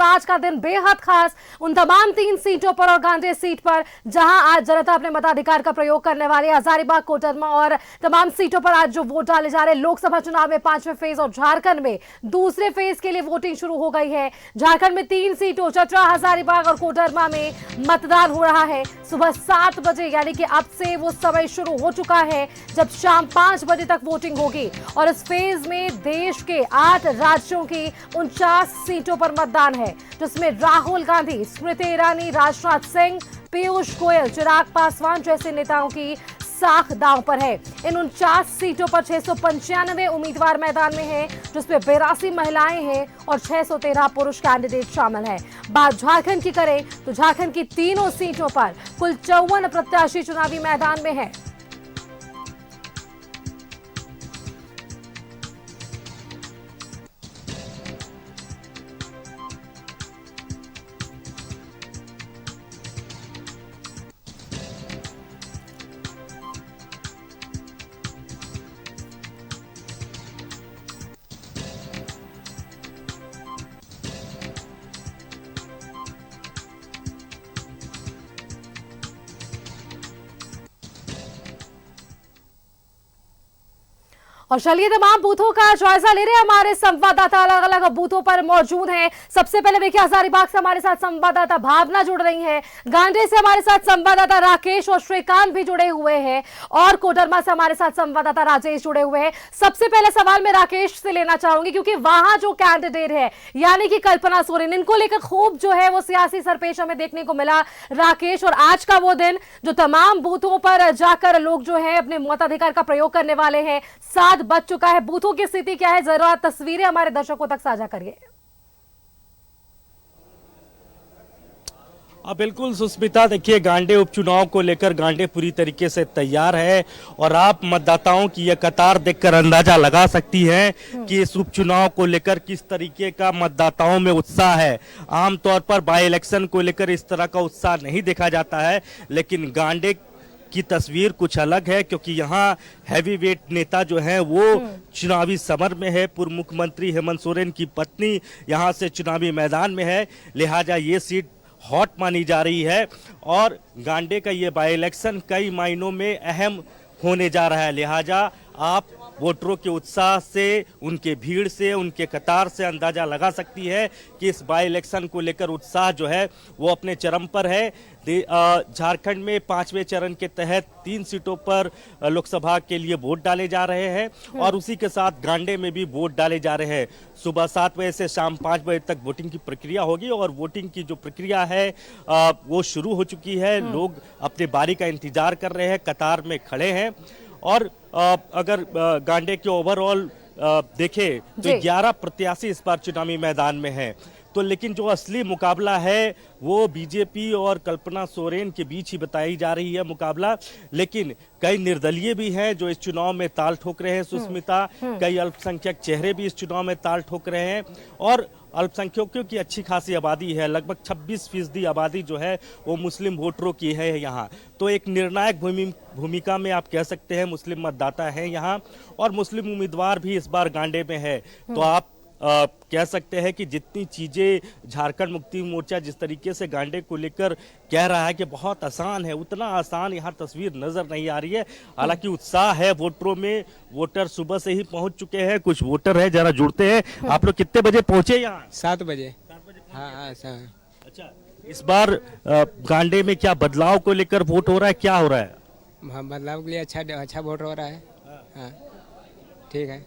आज का दिन बेहद खास उन तमाम 3 सीटों पर और गांधी सीट पर जहां आज जनता अपने मताधिकार का प्रयोग करने वाली है। हजारीबाग, कोडरमा और तमाम सीटों पर आज जो वोट डाले जा रहे हैं। लोकसभा चुनाव में 5वें फेज और झारखंड में दूसरे फेज के लिए वोटिंग शुरू हो गई है। झारखंड में 3 सीटों चतरा, हजारीबाग और कोडरमा में मतदान हो रहा है। सुबह 7 बजे यानी कि अब से वो समय शुरू हो चुका है जब शाम 5 बजे तक वोटिंग होगी और इस फेज में देश के 8 राज्यों की 49 सीटों पर मतदान है, जिसमें राहुल गांधी, स्मृति ईरानी, राजनाथ सिंह, पीयूष गोयल, चिराग पासवान जैसे नेताओं की साख दांव पर है। इन 49 सीटों पर 695 उम्मीदवार मैदान में हैं, जिसमें 82 महिलाएं हैं और 613 पुरुष कैंडिडेट शामिल हैं। बात झारखंड की करें तो झारखंड की तीनों सीटों पर कुल 54 प्रत्याशी चुनावी मैदान में हैं। और चलिए तमाम बूथों का जायजा ले रहे हैं। हमारे संवाददाता अलग अलग बूथों पर मौजूद हैं। सबसे पहले देखिए हजारीबाग से हमारे साथ संवाददाता भावना जुड़ रही हैं, गांधी से हमारे साथ संवाददाता राकेश और श्रीकांत भी जुड़े हुए हैं और कोडरमा से हमारे साथ संवाददाता राजेश जुड़े हुए हैं। सबसे पहले सवाल मैं राकेश से लेना चाहूंगी क्योंकि वहां जो कैंडिडेट है यानी कि कल्पना सोरेन, इनको लेकर खूब जो है वो सियासी सरपेश हमें देखने को मिला राकेश। और आज का वो दिन जो तमाम बूथों पर जाकर लोग जो है अपने मताधिकार का प्रयोग करने वाले हैं, 7 बज चुका है। बूथों की स्थिति क्या है, जरा तस्वीरें हमारे दर्शकों तक साझा करिए। बिल्कुल सुस्मिता, देखिए गांडे उपचुनाव को लेकर गांडे पूरी तरीके से तैयार है और आप मतदाताओं की यह कतार देखकर अंदाजा लगा सकती हैं कि इस उपचुनाव को लेकर किस तरीके का मतदाताओं में उत्साह है। आमतौर पर बाई इलेक्शन को लेकर इस तरह का उत्साह नहीं देखा जाता है, लेकिन गांडे की तस्वीर कुछ अलग है क्योंकि यहाँ हैवी वेट नेता जो है वो चुनावी समर में है। पूर्व मुख्यमंत्री हेमंत सोरेन की पत्नी यहाँ से चुनावी मैदान में है, लिहाजा ये सीट हॉट मानी जा रही है और गांडे का ये बाई इलेक्शन कई मायनों में अहम होने जा रहा है। लिहाजा आप वोटरों के उत्साह से, उनके भीड़ से, उनके कतार से अंदाजा लगा सकती है कि इस बाई इलेक्शन को लेकर उत्साह जो है वो अपने चरम पर है। झारखंड में 5वें चरण के तहत 3 सीटों पर लोकसभा के लिए वोट डाले जा रहे हैं और उसी के साथ गांडे में भी वोट डाले जा रहे हैं। सुबह 7 बजे से शाम 5 बजे तक वोटिंग की प्रक्रिया होगी और वोटिंग की जो प्रक्रिया है वो शुरू हो चुकी है। लोग अपने बारी का इंतजार कर रहे हैं, कतार में खड़े हैं। और अगर गांडे के ओवरऑल देखें तो 11 प्रत्याशी इस बार चुनावी मैदान में हैं, तो लेकिन जो असली मुकाबला है वो बीजेपी और कल्पना सोरेन के बीच ही बताई जा रही है मुकाबला। लेकिन कई निर्दलीय भी हैं जो इस चुनाव में ताल ठोक रहे हैं सुस्मिता, कई अल्पसंख्यक चेहरे भी इस चुनाव में ताल ठोक रहे हैं और अल्पसंख्यकों की अच्छी खासी आबादी है। लगभग 26% आबादी जो है वो मुस्लिम वोटरों की है यहाँ, तो एक निर्णायक भूमिका में आप कह सकते हैं मुस्लिम मतदाता है यहाँ और मुस्लिम उम्मीदवार भी इस बार गांडे में है। तो आप कह सकते हैं कि जितनी चीजें झारखंड मुक्ति मोर्चा जिस तरीके से गांडे को लेकर कह रहा है कि बहुत आसान है, उतना आसान यहाँ तस्वीर नजर नहीं आ रही है। हालांकि उत्साह है वोटरों में, वोटर सुबह से ही पहुंच चुके हैं। कुछ वोटर है, जरा जुड़ते हैं। आप लोग कितने बजे पहुंचे यहाँ? 7 बजे। हाँ, अच्छा, इस बार गांडे में क्या बदलाव को लेकर वोट हो रहा है, क्या हो रहा है? बदलाव के लिए अच्छा वोट हो रहा है। हाँ, ठीक है।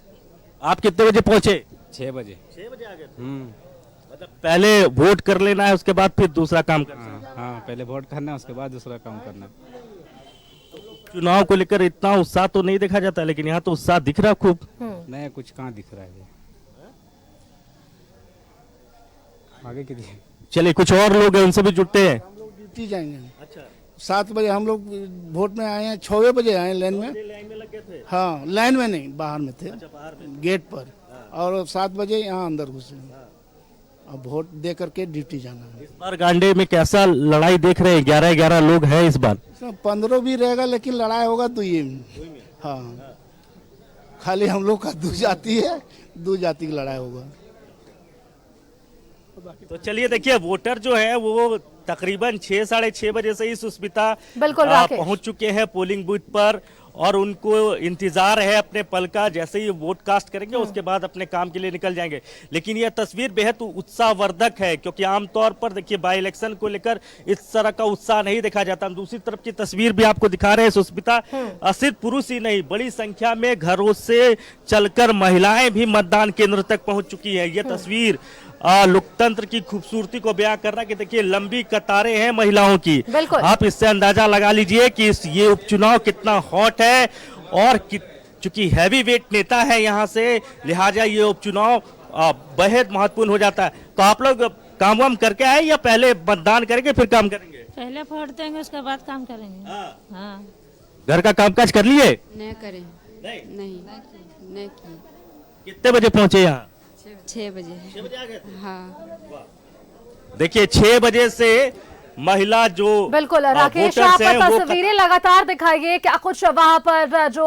आप कितने बजे पहुंचे? 6 बजे। 6 बजे आ गए? मतलब पहले वोट कर लेना है, उसके बाद फिर दूसरा काम करना है। हाँ, पहले वोट करना है, उसके बाद दूसरा काम करना। चुनाव को लेकर इतना उत्साह तो नहीं देखा जाता, लेकिन यहाँ तो उत्साह दिख रहा खूब। नहीं, कुछ कहाँ दिख रहा है आगे की। चलिए कुछ और लोग हैं, उनसे भी जुड़ते हैं। हम लोग ड्यूटी जाएंगे। अच्छा, 7 बजे हम लोग वोट में आए हैं, 6 बजे आए लाइन में। लाइन में लग गए थे? हाँ, लाइन में नहीं, बाहर में थे। अच्छा, बाहर में गेट पर। और 7 बजे यहाँ अंदर घुसे। अब वोट दे करके ड्यूटी जाना है। इस बार गांडे में कैसा लड़ाई देख रहे हैं? 11-11 लोग हैं इस बार। 15 भी रहेगा, लेकिन लड़ाई होगा 2 में। हाँ, खाली हम लोग का 2 जाति है, 2 जाति की लड़ाई होगा। तो चलिए देखिए, वोटर जो है वो तकरीबन 6 साढ़े 6 बजे से ही सुष्मिता बिल्कुल राकेश। पहुंच चुके हैं पोलिंग बूथ पर, और उनको इंतजार है अपने पल का। जैसे ही वोट कास्ट करेंगे उसके बाद अपने काम के लिए निकल जाएंगे। लेकिन यह तस्वीर बेहद उत्साहवर्धक है, क्योंकि आमतौर पर देखिए बाई इलेक्शन को लेकर इस तरह का उत्साह नहीं देखा जाता। हम दूसरी तरफ की तस्वीर भी आपको दिखा रहे हैं सुष्मिता। सिर्फ पुरुष ही नहीं, बड़ी संख्या में घरों से चलकर महिलाएं भी मतदान केंद्र तक पहुंच चुकी है। यह तस्वीर लोकतंत्र की खूबसूरती को बयां कर रहा है कि देखिए लंबी कतारें हैं महिलाओं की। बिल्कुल। आप इससे अंदाजा लगा लीजिए कि ये उपचुनाव कितना हॉट है, और चूंकि हैवी वेट नेता है यहाँ से, लिहाजा ये उपचुनाव बेहद महत्वपूर्ण हो जाता है। तो आप लोग काम वाम करके आए या पहले मतदान करेंगे फिर काम करेंगे? पहले वोट देंगे उसके बाद काम करेंगे। हाँ। घर का कामकाज कर लिए? नहीं करें। नहीं नहीं की। कितने बजे पहुंचे यहाँ? 6 बजे। 6 बजे आ गए? हाँ। देखिए 6 बजे से महिला जो बिल्कुल राकेश, आप तस्वीरें लगातार दिखाइए, क्या कुछ वहां पर जो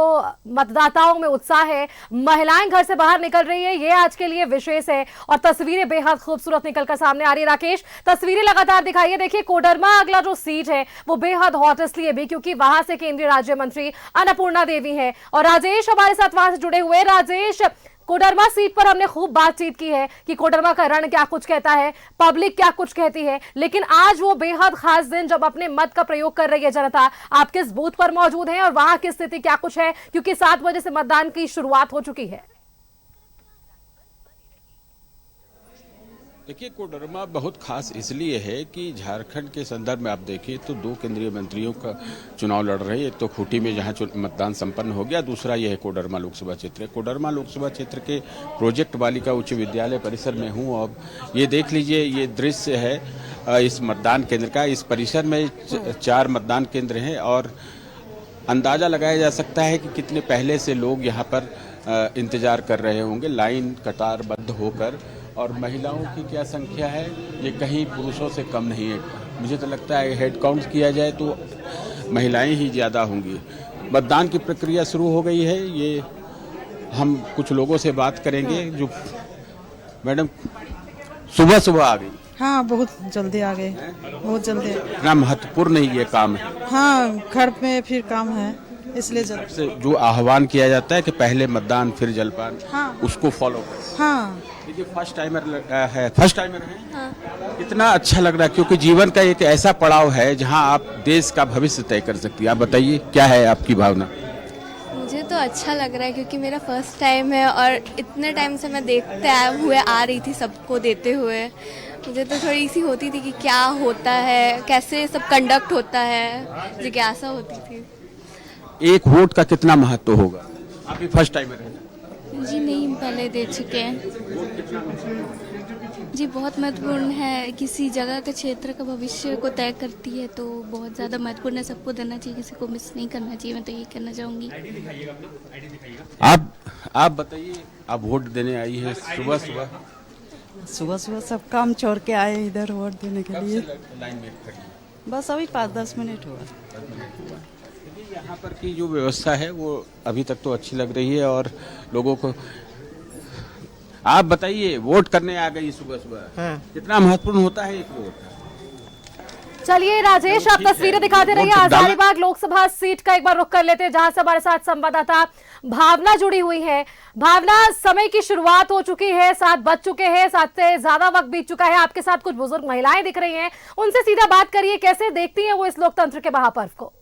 मतदाताओं में उत्साह है, महिलाएं घर से बाहर निकल रही है, ये आज के लिए विशेष है और तस्वीरें बेहद खूबसूरत निकलकर सामने आ रही है। राकेश, तस्वीरें लगातार दिखाइए। देखिए कोडरमा अगला जो सीट है वो बेहद हॉट इसलिए भी क्योंकि वहां से केंद्रीय राज्य मंत्री अन्नपूर्णा देवी है और राजेश हमारे साथ वहां से जुड़े हुए। राजेश, कोडरमा सीट पर हमने खूब बातचीत की है कि कोडरमा का रण क्या कुछ कहता है, पब्लिक क्या कुछ कहती है, लेकिन आज वो बेहद खास दिन जब अपने मत का प्रयोग कर रही है जनता। आप किस बूथ पर मौजूद हैं और वहां की स्थिति क्या कुछ है, क्योंकि 7 बजे से मतदान की शुरुआत हो चुकी है? देखिए, कोडरमा बहुत खास इसलिए है कि झारखंड के संदर्भ में आप देखिए तो 2 केंद्रीय मंत्रियों का चुनाव लड़ रहे हैं। एक तो खूंटी में जहां मतदान संपन्न हो गया, दूसरा यह है कोडरमा लोकसभा क्षेत्र। कोडरमा लोकसभा क्षेत्र के प्रोजेक्ट बालिका उच्च विद्यालय परिसर में हूं। अब ये देख लीजिए, ये दृश्य है इस मतदान केंद्र का। इस परिसर में 4 मतदान केंद्र हैं और अंदाजा लगाया जा सकता है कि कितने पहले से लोग यहाँ पर इंतजार कर रहे होंगे, लाइन कतारबद्ध होकर। और महिलाओं की क्या संख्या है, ये कहीं पुरुषों से कम नहीं है। मुझे तो लगता है हेड काउंट किया जाए तो महिलाएं ही ज़्यादा होंगी। मतदान की प्रक्रिया शुरू हो गई है। ये हम कुछ लोगों से बात करेंगे जो मैडम सुबह सुबह आ गई। हाँ, बहुत जल्दी आ गए, बहुत जल्दी। इतना महत्वपूर्ण ही ये काम है। हाँ, घर में फिर काम है इसलिए जल्दी से जो आह्वान किया जाता है कि पहले मतदान फिर जलपान, हाँ, उसको फॉलो करें। हाँ, देखिए फर्स्ट टाइमर है, फर्स्ट टाइमर है। हाँ। कितना अच्छा लग रहा है, क्योंकि जीवन का एक ऐसा पड़ाव है जहां आप देश का भविष्य तय कर सकती है। आप बताइए क्या है आपकी भावना? मुझे तो अच्छा लग रहा है क्योंकि मेरा फर्स्ट टाइम है और इतने टाइम से मैं देखते हुए आ रही थी सबको देते हुए। मुझे तो थोड़ी सी होती थी कि क्या होता है, कैसे सब कंडक्ट होता है, जिज्ञासा होती थी। एक वोट का कितना महत्व होगा? आप भी फर्स्ट टाइमर हैं? जी नहीं, पहले दे चुके हैं। जी बहुत महत्वपूर्ण है, किसी जगह के क्षेत्र का भविष्य को तय करती है तो बहुत ज़्यादा महत्वपूर्ण है। सबको देना चाहिए, किसी को मिस नहीं करना चाहिए। मैं तो यही कहना चाहूँगी। आप बताइए, आप वोट देने आई है सुबह सुबह? सुबह सुबह सब काम छोड़ के आए इधर वोट देने के लिए। लाइन में खड़ी? बस अभी 5-10 मिनट हुआ। यहाँ पर की जो व्यवस्था है वो अभी तक तो अच्छी लग रही है और लोगों को। आप बताइए, वोट करने आ गई सुबह सुबह, हाँ। कितना महत्वपूर्ण होता है एक वोट? चलिए राजेश, आप तस्वीरें दिखाते रहिए। हजारीबाग लोकसभा सीट का एक बार रुख कर लेते हैं, जहां से हमारे साथ संवाददाता भावना जुड़ी हुई है। भावना, समय की शुरुआत हो चुकी है, 7 बज चुके हैं, 7 से ज्यादा वक्त बीत चुका है। आपके साथ कुछ बुजुर्ग महिलाएं दिख रही हैं, उनसे सीधा बात करिए, कैसे देखती हैं वो इस लोकतंत्र के महापर्व को?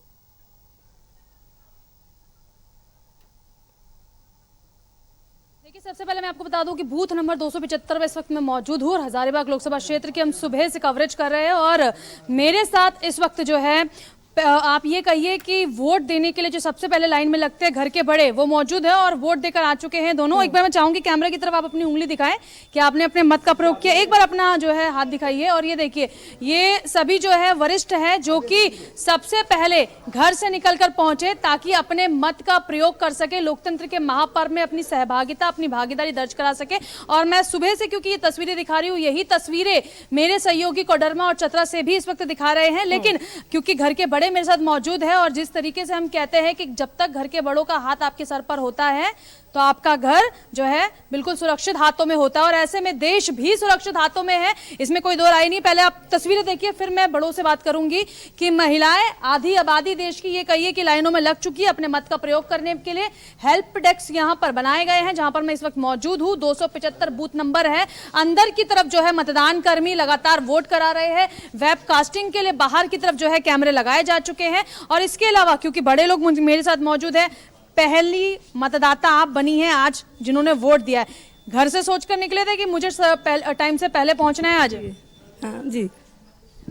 सबसे पहले मैं आपको बता दूं कि बूथ नंबर 275 में इस वक्त मैं मौजूद हूं और हजारीबाग लोकसभा क्षेत्र की हम सुबह से कवरेज कर रहे हैं और मेरे साथ इस वक्त जो है आप ये कहिए कि वोट देने के लिए जो सबसे पहले लाइन में लगते हैं घर के बड़े, वो मौजूद है और वोट देकर आ चुके हैं दोनों। एक बार मैं चाहूंगी कैमरा की तरफ आप अपनी उंगली दिखाएं कि आपने अपने मत का प्रयोग किया। एक बार अपना जो है हाथ दिखाइए और ये देखिए, ये सभी जो है वरिष्ठ है जो कि सबसे पहले घर से निकलकर पहुंचे ताकि अपने मत का प्रयोग कर सके, लोकतंत्र के महापर्व में अपनी सहभागिता, अपनी भागीदारी दर्ज करा सके। और मैं सुबह से क्योंकि ये तस्वीरें दिखा रही हूँ, यही तस्वीरें मेरे सहयोगी कोडरमा और चतरा से भी इस वक्त दिखा रहे हैं, लेकिन क्योंकि घर के बड़े बड़े मेरे साथ मौजूद है, और जिस तरीके से हम कहते हैं कि जब तक घर के बड़ों का हाथ आपके सर पर होता है तो आपका घर जो है बिल्कुल सुरक्षित हाथों में होता है, और ऐसे में देश भी सुरक्षित हाथों में है, इसमें कोई दो राय नहीं। पहले आप तस्वीरें देखिए, फिर मैं बड़ों से बात करूंगी कि महिलाएं, आधी आबादी देश की ये कहिए कि लाइनों में लग चुकी है अपने मत का प्रयोग करने के लिए। हेल्प डेस्क यहां पर बनाए गए हैं, जहां पर मैं इस वक्त मौजूद हूं। 275 बूथ नंबर है। अंदर की तरफ जो है मतदान कर्मी लगातार वोट करा रहे हैं। वेबकास्टिंग के लिए बाहर की तरफ जो है कैमरे लगाए जा चुके हैं, और इसके अलावा क्योंकि बड़े लोग मेरे साथ मौजूद है, पहली मतदाता आप बनी हैं आज जिन्होंने वोट दिया है। घर से सोच कर निकले थे कि मुझे टाइम से पहले पहुंचना है आज? हाँ जी।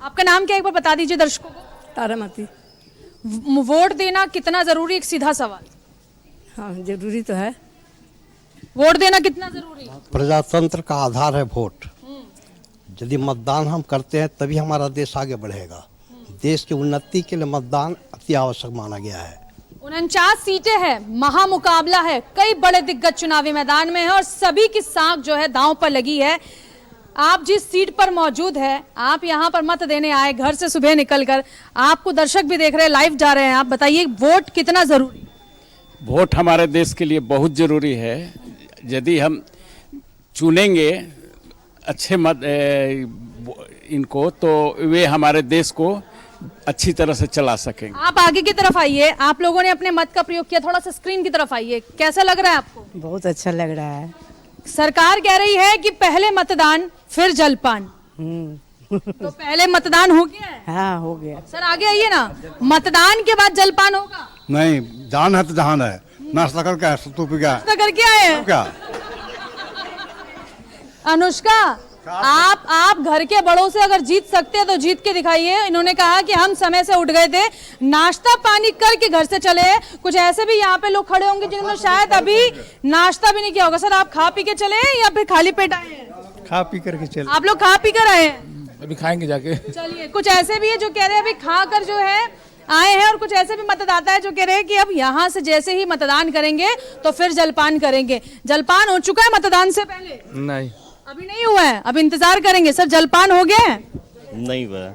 आपका नाम क्या, एक बार बता दीजिए दर्शकों को। तारामती। वोट देना कितना जरूरी, एक सीधा सवाल। हाँ जरूरी तो है। वोट देना कितना जरूरी? प्रजातंत्र का आधार है वोट। यदि मतदान हम करते हैं तभी हमारा देश आगे बढ़ेगा। देश की उन्नति के लिए मतदान अति आवश्यक माना गया है। 49 सीटें हैं, महामुकाबला है, कई बड़े दिग्गज चुनावी मैदान में है, और सभी की साख जो है दांव पर लगी है। आप जिस सीट पर मौजूद है, आप यहाँ पर मत देने आए घर से सुबह निकलकर, आपको दर्शक भी देख रहे हैं, लाइव जा रहे हैं। आप बताइए वोट कितना जरूरी? वोट हमारे देश के लिए बहुत जरूरी है। यदि हम चुनेंगे अच्छे मत इनको, तो वे हमारे देश को अच्छी तरह से चला सकेंगे। आप आगे की तरफ आइए, आप लोगों ने अपने मत का प्रयोग किया, थोड़ा सा स्क्रीन की तरफ आइए, कैसा लग रहा है आपको? बहुत अच्छा लग रहा है। सरकार कह रही है कि पहले मतदान फिर जलपान। तो पहले मतदान हो गया है? हाँ हो गया। सर आगे आइए ना, मतदान के बाद जलपान होगा? नहीं, जान है तो जहान है। नाश्ता करके आए, सत्तू पी गया। नाश्ता करके आए हैं क्या? अनुष्का, आप घर के बड़ों से अगर जीत सकते हैं तो जीत के दिखाइए। इन्होंने कहा कि हम समय से उठ गए थे, नाश्ता पानी करके घर से चले। कुछ ऐसे भी यहाँ पे लोग खड़े होंगे जिन्होंने शायद अभी नाश्ता भी नहीं किया होगा। सर आप खा पी के चले हैं या फिर खाली पेट आए हैं? खा पी करके चले। आप लोग खा पी कर आए हैं? अभी खाएंगे जाके। चलिए, कुछ ऐसे भी है जो कह रहे हैं अभी खा कर जो है आए हैं, और कुछ ऐसे भी मतदाता है जो कह रहे हैं कि अब यहाँ से जैसे ही मतदान करेंगे तो फिर जलपान करेंगे। जलपान हो चुका है मतदान से पहले? नहीं, अभी नहीं हुआ है, अब इंतजार करेंगे। सर जलपान हो गया है? नहीं हुआ।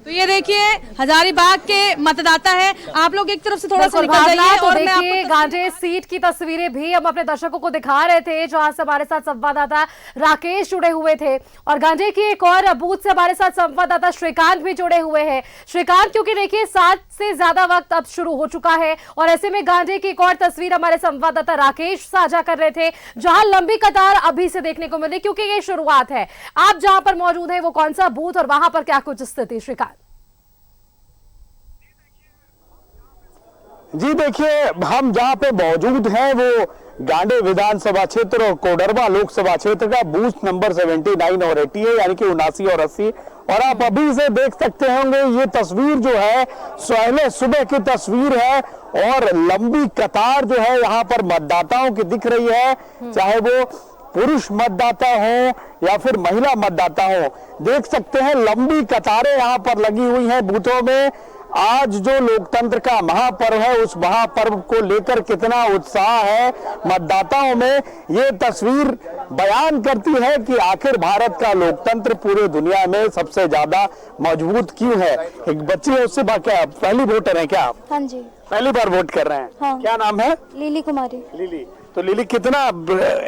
तो ये देखिए हजारीबाग के मतदाता है। आप लोग एक तरफ से थोड़ा सा निकल जाइए, तो और मैं देखिए आपको गांधी सीट की तस्वीरें भी हम अपने दर्शकों को दिखा रहे थे, जहां से हमारे साथ संवाददाता राकेश जुड़े हुए थे, और गांधी की एक और बूथ से हमारे साथ संवाददाता श्रीकांत भी जुड़े हुए हैं। श्रीकांत, क्योंकि देखिए 7 से ज्यादा वक्त अब शुरू हो चुका है, और ऐसे में गांधी की एक और तस्वीर हमारे संवाददाता राकेश साझा कर रहे थे, जहां लंबी कतार अभी से देखने को मिली, क्योंकि ये शुरुआत है। आप जहां पर मौजूद है वो कौन सा बूथ और वहां पर क्या कुछ स्थिति? श्रीकांत जी देखिए, हम जहां पे मौजूद हैं वो गांडे विधानसभा क्षेत्र और कोडरमा लोकसभा क्षेत्र का बूथ नंबर 79 और 80 है, यानी कि 79 और 80। और आप अभी से देख सकते होंगे, ये तस्वीर जो है पहले सुबह की तस्वीर है, और लंबी कतार जो है यहाँ पर मतदाताओं की दिख रही है, चाहे वो पुरुष मतदाता हो या फिर महिला मतदाता हो। देख सकते हैं लंबी कतारें यहाँ पर लगी हुई हैं बूथों में। आज जो लोकतंत्र का महापर्व है, उस महापर्व को लेकर कितना उत्साह है मतदाताओं में, ये तस्वीर बयान करती है कि आखिर भारत का लोकतंत्र पूरे दुनिया में सबसे ज्यादा मजबूत क्यों है। एक बच्ची है, उससे क्या पहली वोटर है क्या आप? हाँ जी, पहली बार वोट कर रहे हैं? हाँ। क्या नाम है? लीली कुमारी। लिली, तो लिली कितना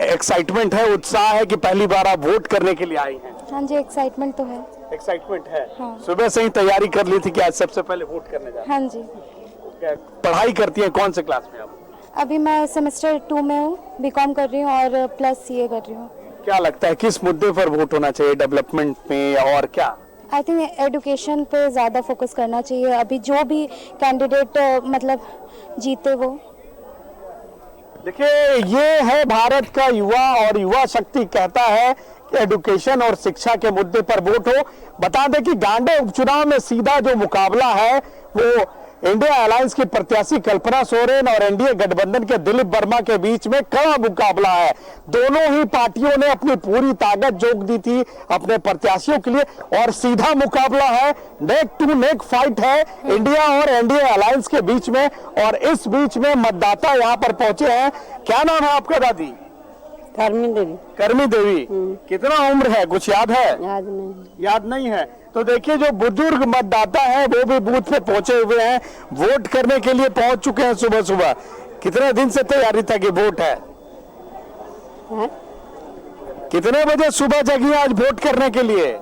एक्साइटमेंट है, उत्साह है कि पहली बार आप वोट करने के लिए आई हैं? हाँ जी, एक्साइटमेंट तो है। एक्साइटमेंट है। हाँ। सुबह से ही तैयारी कर ली थी कि आज सबसे पहले वोट करने जा रहे हैं? हाँ जी। पढ़ाई करती हैं, कौन से क्लास में आप? अभी मैं सेमेस्टर 2 में हूँ, बीकॉम कर रही हूँ और प्लस सीए कर रही हूँ। क्या लगता है किस मुद्दे पर वोट होना चाहिए, डेवलपमेंट में और क्या? आई थिंक एजुकेशन पे ज़्यादा फोकस करना चाहिए। अभी जो भी कैंडिडेट मतलब जीते वो। देखिए, ये है भारत का युवा, और युवा शक्ति कहता है कि एजुकेशन और शिक्षा के मुद्दे पर वोट हो। बता दें कि गांडे उपचुनाव में सीधा जो मुकाबला है वो इंडिया अलायंस की प्रत्याशी कल्पना सोरेन और एनडीए गठबंधन के दिलीप वर्मा के बीच में कड़ा मुकाबला है। दोनों ही पार्टियों ने अपनी पूरी ताकत झोंक दी थी अपने प्रत्याशियों के लिए, और सीधा मुकाबला है, नेक टू नेक फाइट है इंडिया और एनडीए अलायंस के बीच में। और इस बीच में मतदाता यहाँ पर पहुंचे हैं। क्या नाम है आपका दादी? कर्मी देवी। कितना उम्र है, कुछ याद है? याद नहीं है। तो देखिए, जो बुजुर्ग मतदाता है वो भी बूथ पे पहुंचे हुए हैं, वोट करने के लिए पहुंच चुके हैं सुबह सुबह। कितने दिन से तैयारी था कि वोट है? कितने बजे सुबह जगी आज वोट करने के लिए?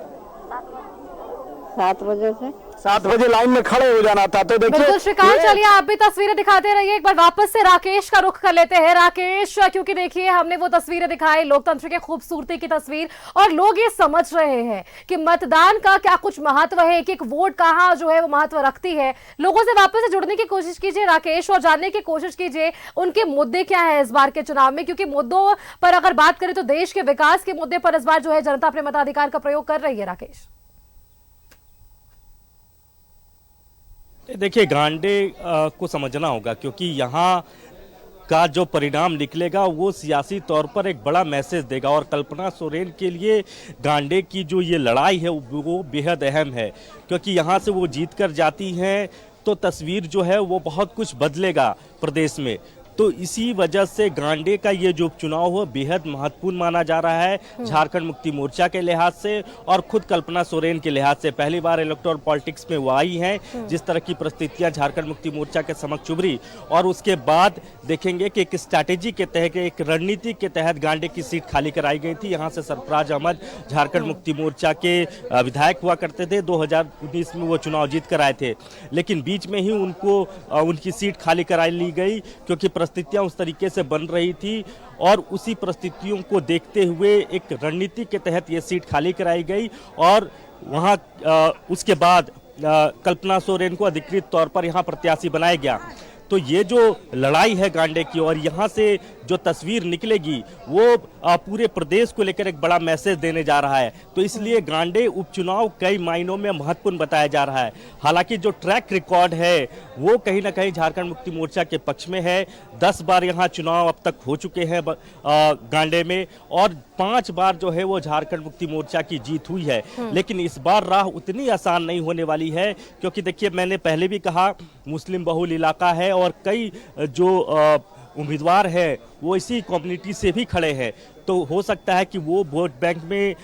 7 बजे से। 7 बजे लाइन में खड़े हो जाना था। तो देखिए, बिल्कुल श्रीकांत, चलिए आप भी तस्वीरें दिखाते रहिए। एक बार वापस से राकेश का रुख कर लेते हैं। राकेश, क्योंकि देखिए हमने वो तस्वीरें दिखाई, लोकतंत्र की खूबसूरती की तस्वीर, और लोग ये समझ रहे हैं कि मतदान का क्या कुछ महत्व है, कि एक वोट कहाँ जो है वो महत्व रखती है। लोगों से वापस से जुड़ने की कोशिश कीजिए राकेश, और जानने की कोशिश कीजिए उनके मुद्दे क्या है इस बार के चुनाव में, क्योंकि मुद्दों पर अगर बात करें तो देश के विकास के मुद्दे पर इस बार जो है जनता अपने मताधिकार का प्रयोग कर रही है। राकेश, देखिए, गांडे को समझना होगा, क्योंकि यहाँ का जो परिणाम निकलेगा वो सियासी तौर पर एक बड़ा मैसेज देगा। और कल्पना सोरेन के लिए गांडे की जो ये लड़ाई है वो बेहद अहम है, क्योंकि यहाँ से वो जीत कर जाती हैं तो तस्वीर जो है वो बहुत कुछ बदलेगा प्रदेश में। तो इसी वजह से गांडे का ये जो उपचुनाव है बेहद महत्वपूर्ण माना जा रहा है झारखंड मुक्ति मोर्चा के लिहाज से और खुद कल्पना सोरेन के लिहाज से। पहली बार इलेक्टोरल पॉलिटिक्स में वो आई हैं। जिस तरह की परिस्थितियां झारखंड मुक्ति मोर्चा के समक्ष उभरी, और उसके बाद देखेंगे कि एक स्ट्रैटेजी के तहत, एक रणनीति के तहत गांडे की सीट खाली कराई गई थी। यहाँ से सरफराज अहमद झारखंड मुक्ति मोर्चा के विधायक हुआ करते थे, 2019 में वो चुनाव जीत कर आए थे, लेकिन बीच में ही उनकी सीट खाली करा ली गई, क्योंकि परिस्थितियां उस तरीके से बन रही थी। और उसी परिस्थितियों को देखते हुए एक रणनीति के तहत ये सीट खाली कराई गई, और वहां उसके बाद कल्पना सोरेन को अधिकृत तौर पर यहां प्रत्याशी बनाया गया। तो ये जो लड़ाई है गांडे की, और यहाँ से जो तस्वीर निकलेगी वो पूरे प्रदेश को लेकर एक बड़ा मैसेज देने जा रहा है। तो इसलिए गांडे उपचुनाव कई मायनों में महत्वपूर्ण बताया जा रहा है। हालांकि जो ट्रैक रिकॉर्ड है वो कहीं ना कहीं झारखंड मुक्ति मोर्चा के पक्ष में है। 10 बार यहाँ चुनाव अब तक हो चुके हैं गांडे में, और 5 बार जो है वो झारखंड मुक्ति मोर्चा की जीत हुई है। लेकिन इस बार राह उतनी आसान नहीं होने वाली है, क्योंकि देखिए, मैंने पहले भी कहा, मुस्लिम बहुल इलाका है और कई जो उम्मीदवार है वो इसी कम्युनिटी से भी खड़े हैं। तो हो सकता है कि वो वोट बैंक में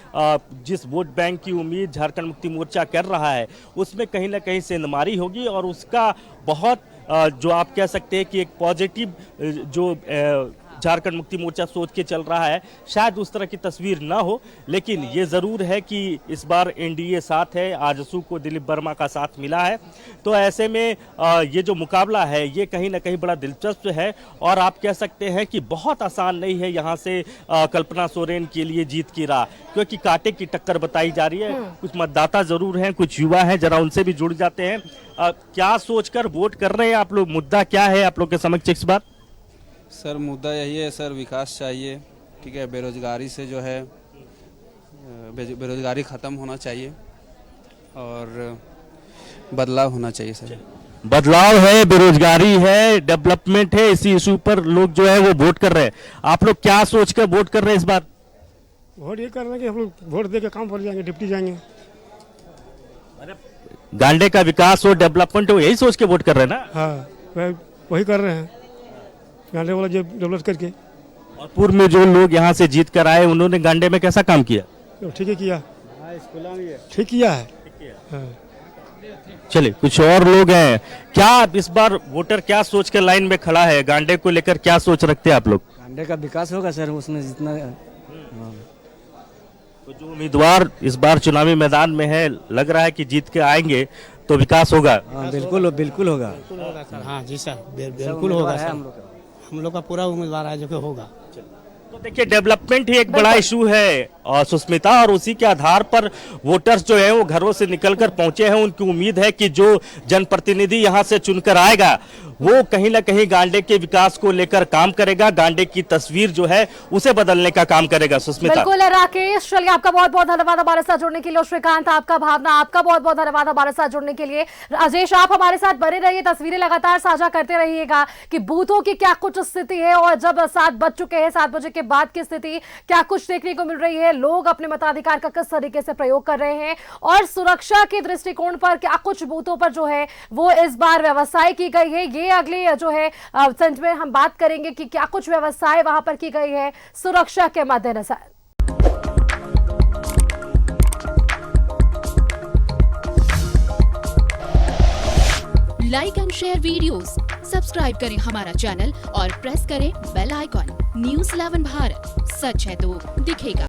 जिस वोट बैंक की उम्मीद झारखंड मुक्ति मोर्चा कर रहा है उसमें कहीं ना कहीं सेंधमारी होगी, और उसका बहुत जो आप कह सकते हैं कि एक पॉजिटिव जो झारखंड मुक्ति मोर्चा सोच के चल रहा है, शायद उस तरह की तस्वीर ना हो। लेकिन ये ज़रूर है कि इस बार एनडीए साथ है, आजसू को दिलीप वर्मा का साथ मिला है। तो ऐसे में ये जो मुकाबला है ये कहीं ना कहीं बड़ा दिलचस्प है, और आप कह सकते हैं कि बहुत आसान नहीं है यहाँ से कल्पना सोरेन के लिए जीत की राह, क्योंकि कांटे की टक्कर बताई जा रही है। कुछ मतदाता ज़रूर हैं, कुछ युवा हैं, जरा उनसे भी जुड़ जाते हैं। क्या सोचकर वोट कर रहे हैं आप लोग? मुद्दा क्या है आप लोग के समक्ष इस बार? सर, मुद्दा यही है सर, विकास चाहिए, ठीक है। बेरोजगारी से जो है बेरोजगारी ख़त्म होना चाहिए और बदलाव होना चाहिए सर। बदलाव है, बेरोजगारी है, डेवलपमेंट है, इसी इशू पर लोग जो है वो वोट कर रहे हैं। आप लोग क्या सोचकर वोट कर रहे हैं इस बार? वोट ये कर रहे हैं कि हम लोग वोट देकर काम पर जाएंगे, डिप्टी जाएंगे। गांडे का विकास हो, डेवलपमेंट हो, यही सोच के वोट कर रहे हैं ना? हाँ, वही कर रहे हैं, गांडे वाला जो डेवलप करके। और पूर्व में जो लोग यहाँ से जीत कर आए उन्होंने गांडे में कैसा काम किया? ठीक है किया, ठीक किया है। चलिए, कुछ और लोग हैं। क्या इस बार वोटर क्या सोच कर लाइन में खड़ा है? गांडे को लेकर क्या सोच रखते हैं आप लोग? गांडे का विकास होगा सर, उसमें जितना। तो जो उम्मीदवार इस बार चुनावी मैदान में है, लग रहा है कि जीत के आएंगे तो विकास होगा। बिल्कुल बिल्कुल होगा। हाँ जी सर, बिल्कुल होगा। हम लोग का पूरा उम्मीदवार है जो कि होगा। तो देखिए, डेवलपमेंट ही एक बड़ा इशू है और सुष्मिता, और उसी के आधार पर वोटर्स जो है वो घरों से निकलकर पहुंचे हैं। उनकी उम्मीद है कि जो जनप्रतिनिधि यहां से चुनकर आएगा वो कहीं ना कहीं गांडे के विकास को लेकर काम करेगा, गांडे की तस्वीर जो है उसे बदलने का काम करेगा। सुष्मिता, बिल्कुल राकेश, चलिए आपका बहुत बहुत धन्यवाद हमारे साथ जुड़ने के लिए। श्रीकांत, आपका भावना, आपका बहुत बहुत धन्यवाद हमारे साथ जुड़ने के लिए। राजेश, आप हमारे साथ बने रहिए, तस्वीरें लगातार साझा करते रहिएगा कि बूथों की क्या कुछ स्थिति है, और जब 7 बज चुके हैं, 7 बजे के बाद की स्थिति क्या कुछ देखने को मिल रही है, लोग अपने मताधिकार का किस तरीके से प्रयोग कर रहे हैं, और सुरक्षा के दृष्टिकोण पर क्या कुछ बूथों पर जो है वो इस बार व्यवस्थाएं की गई है, ये अगली जो है सेंट में हम बात करेंगे कि क्या कुछ व्यवस्थाएं वहां पर की गई है सुरक्षा के मद्देनजर। Like and share videos, subscribe करें हमारा चैनल और प्रेस करें बेल आइकॉन। न्यूज़ 11 भारत, सच है तो दिखेगा।